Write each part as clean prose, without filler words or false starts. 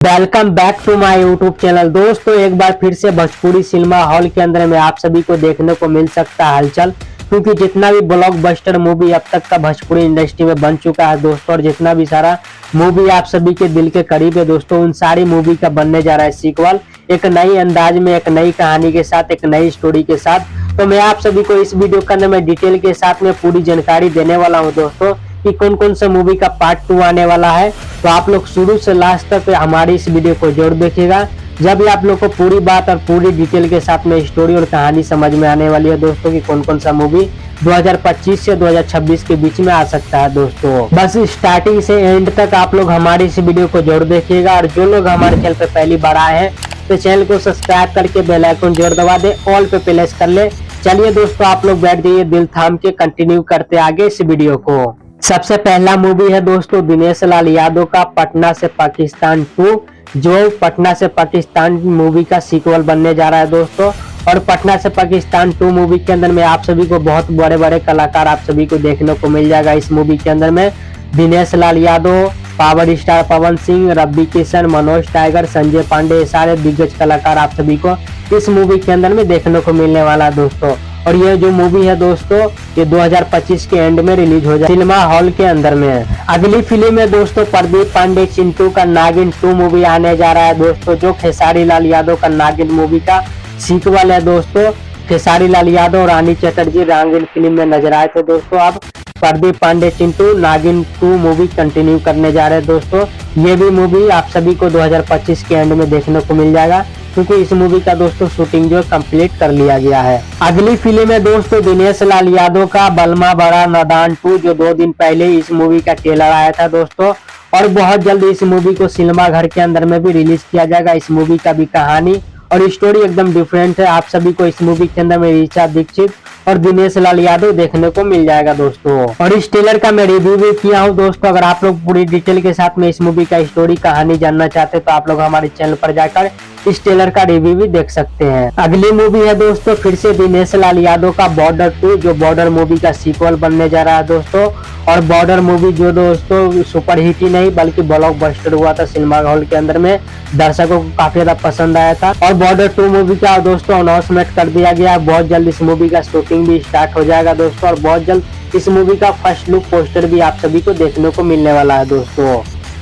Welcome back to my YouTube channel. दोस्तों एक बार फिर से भोजपुरी सिनेमा हॉल के अंदर में आप सभी को देखने को मिल सकता है हलचल, क्योंकि जितना भी ब्लॉकबस्टर मूवी अब तक का भोजपुरी इंडस्ट्री में बन चुका है दोस्तों, और जितना भी सारा मूवी आप सभी के दिल के करीब है दोस्तों, उन सारी मूवी का बनने जा रहा है सीक्वल, एक नई अंदाज में, एक नई कहानी के साथ, एक नई स्टोरी के साथ। तो मैं आप सभी को इस वीडियो के अंदर में डिटेल के साथ में पूरी जानकारी देने वाला हूँ दोस्तों कि कौन कौन सा मूवी का पार्ट 2 आने वाला है। तो आप लोग शुरू से लास्ट तक हमारी इस वीडियो को जरूर देखिएगा, जब भी आप लोग को पूरी बात और पूरी डिटेल के साथ में स्टोरी और कहानी समझ में आने वाली है दोस्तों कि कौन कौन सा मूवी 2025 से 2026 के बीच में आ सकता है दोस्तों। बस स्टार्टिंग से एंड तक आप लोग हमारी इस वीडियो को जरूर देखिएगा, और जो लोग हमारे चैनल पे पहली बार आए हैं तो चैनल को सब्सक्राइब करके बेल आइकन जरूर दबा दे, ऑल पे प्रेस कर ले। चलिए दोस्तों आप लोग बैठ जाइए, दिल थाम के कंटिन्यू करते आगे इस वीडियो को। सबसे पहला मूवी है दोस्तों दिनेश लाल यादव का पटना से पाकिस्तान 2, जो पटना से पाकिस्तान मूवी का सीक्वल बनने जा रहा है दोस्तों। और पटना से पाकिस्तान 2 मूवी के अंदर में आप सभी को बहुत बड़े बड़े कलाकार आप सभी को देखने को मिल जाएगा। इस मूवी के अंदर में Dinesh Lal Yadav, power star Pawan Singh, Ravi Kishan, Manoj tiger, Sanjay Pandey, सारे दिग्गज कलाकार आप सभी को इस मूवी के अंदर में देखने को मिलने वाला है दोस्तों। और ये जो मूवी है दोस्तों ये 2025 के एंड में रिलीज हो जाए सिनेमा हॉल के अंदर में। अगली फिल्म है दोस्तों प्रदीप पांडे चिंटू का नागिन 2 मूवी आने जा रहा है दोस्तों, जो खेसारी लाल यादव का नागिन मूवी का सीक्वल है दोस्तों। खेसारी लाल यादव और रानी चटर्जी नागिन फिल्म में नजर आए थे दोस्तों, अब प्रदीप पांडे चिंटू नागिन 2 मूवी कंटिन्यू करने जा रहे हैं दोस्तों। ये भी मूवी आप सभी को 2025 के एंड में देखने को मिल जाएगा, क्योंकि इस मूवी का दोस्तों शूटिंग जो कंप्लीट कर लिया गया है। अगली फिल्म है दोस्तों दिनेश लाल यादव का बलमा बड़ा नादान 2, जो 2 दिन पहले इस मूवी का ट्रेलर आया था दोस्तों, और बहुत जल्द इस मूवी को सिनेमा घर के अंदर में भी रिलीज किया जाएगा। इस मूवी का भी कहानी और स्टोरी एकदम डिफरेंट है। आप सभी को इस मूवी के अंदर में ऋचा दीक्षित और दिनेश लाल यादव देखने को मिल जाएगा दोस्तों। और इस ट्रेलर का मैं रिव्यू भी किया हूँ दोस्तों, अगर आप लोग पूरी डिटेल के साथ में इस मूवी का स्टोरी कहानी जानना चाहते हैं तो आप लोग हमारे चैनल पर जाकर इस ट्रेलर का रिव्यू भी देख सकते हैं। अगली मूवी है दोस्तों फिर से दिनेश लाल यादव का बॉर्डर 2, जो बॉर्डर मूवी का सीक्वल बनने जा रहा है दोस्तों। और बॉर्डर मूवी जो दोस्तों सुपर हिट ही नहीं बल्कि ब्लॉकबस्टर हुआ था सिनेमा हॉल के अंदर में, दर्शकों को काफी ज्यादा पसंद आया था। और बॉर्डर 2 मूवी का दोस्तों अनाउंसमेंट कर दिया गया, बहुत जल्द इस मूवी का शूटिंग भी स्टार्ट हो जाएगा दोस्तों, और बहुत जल्द इस मूवी का फर्स्ट लुक पोस्टर भी आप सभी को देखने को मिलने वाला है दोस्तों।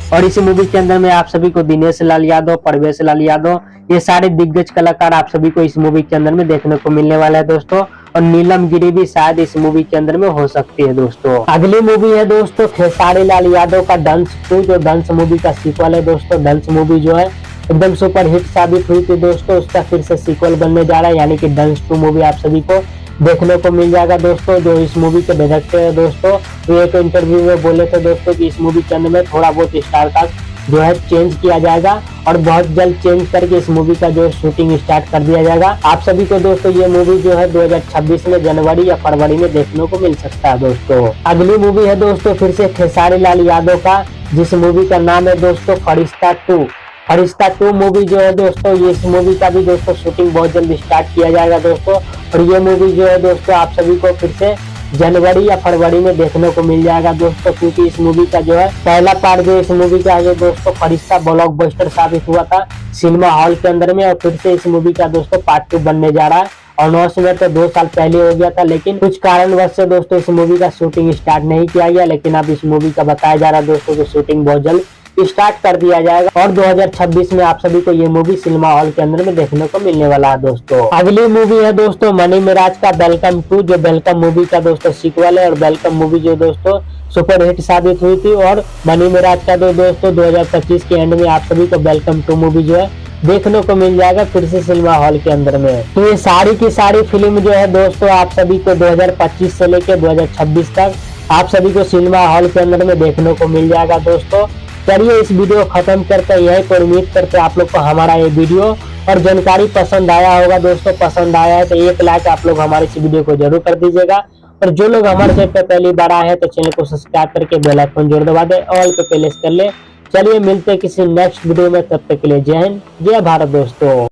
और इस मूवी के अंदर में आप सभी को दिनेश लाल यादव, परवेश लाल यादव, ये सारे दिग्गज कलाकार आप सभी को इस मूवी के अंदर में देखने को मिलने वाला है दोस्तों। और नीलम गिरी भी शायद इस मूवी के अंदर में हो सकती है दोस्तों। अगली मूवी है दोस्तों खेसारी लाल यादव का दंश 2, जो दंश मूवी का सीक्वल है दोस्तों। दंश मूवी जो है एकदम सुपर हिट साबित हुई थी दोस्तों, उसका फिर से सीक्वल बनने जा रहा है, यानी कि दंश 2 मूवी आप सभी को देखने को मिल जाएगा दोस्तों। जो इस मूवी के डायरेक्टर है दोस्तों, वो एक इंटरव्यू में बोले थे दोस्तों कि इस मूवी के अंदर में थोड़ा बहुत स्टार कास्ट जो है चेंज किया जाएगा, और बहुत जल्द चेंज करके इस मूवी का जो शूटिंग स्टार्ट कर दिया जाएगा। आप सभी को दोस्तों ये मूवी जो है 2026 में जनवरी या फरवरी में देखने को मिल सकता है दोस्तों। अगली मूवी है दोस्तों फिर से खेसारी लाल यादव का, जिस मूवी का नाम है दोस्तों फरिश्ता 2। फरिश्ता 2 मूवी जो है दोस्तों, ये इस मूवी का भी दोस्तों शूटिंग बहुत जल्द स्टार्ट किया जाएगा दोस्तों। और ये मूवी जो है दोस्तों आप सभी को फिर से जनवरी या फरवरी में देखने को मिल जाएगा दोस्तों, क्योंकि इस मूवी का जो है पहला पार्ट जो इस मूवी का जो दोस्तों फरिश्ता ब्लॉकबस्टर साबित हुआ था सिनेमा हॉल के अंदर में, और फिर से इस मूवी का दोस्तों पार्ट 2 बनने जा रहा है। अनाउंसमेंट तो 2 साल पहले हो गया था, लेकिन कुछ कारणवश से दोस्तों इस मूवी का शूटिंग स्टार्ट नहीं किया गया, लेकिन अब इस मूवी का बताया जा रहा है दोस्तों की शूटिंग बहुत जल्द स्टार्ट कर दिया जाएगा, और 2026 में आप सभी को ये मूवी सिनेमा हॉल के अंदर में देखने को मिलने वाला है दोस्तों। अगली मूवी है दोस्तों मनी मिराज का वेलकम 2, जो वेलकम मूवी का दोस्तों सीक्वल है। और वेलकम मूवी जो दोस्तों सुपर हिट साबित हुई थी, और मनी मिराज का दोस्तों 2025 के एंड में आप सभी को वेलकम 2 मूवी जो है देखने को मिल जाएगा फिर से सिनेमा हॉल के अंदर में। तो ये सारी की सारी फिल्म जो है दोस्तों आप सभी को 2025 से लेकर 2026 तक आप सभी को सिनेमा हॉल के अंदर में देखने को मिल जाएगा दोस्तों। चलिए इस वीडियो खत्म करते हैं यही पर, उम्मीद करते हैं आप लोग को हमारा ये वीडियो और जानकारी पसंद आया होगा दोस्तों। पसंद आया है तो एक लाइक आप लोग हमारे इस वीडियो को जरूर कर दीजिएगा, और जो लोग हमारे चैनल पे पहली बार आए हैं तो चैनल को सब्सक्राइब करके बेल आइकन जरूर दबा दे, ऑल पे प्रेस कर ले। चलिए मिलते हैं किसी नेक्स्ट वीडियो में, तब तक के लिए जय हिंद जय भारत दोस्तों।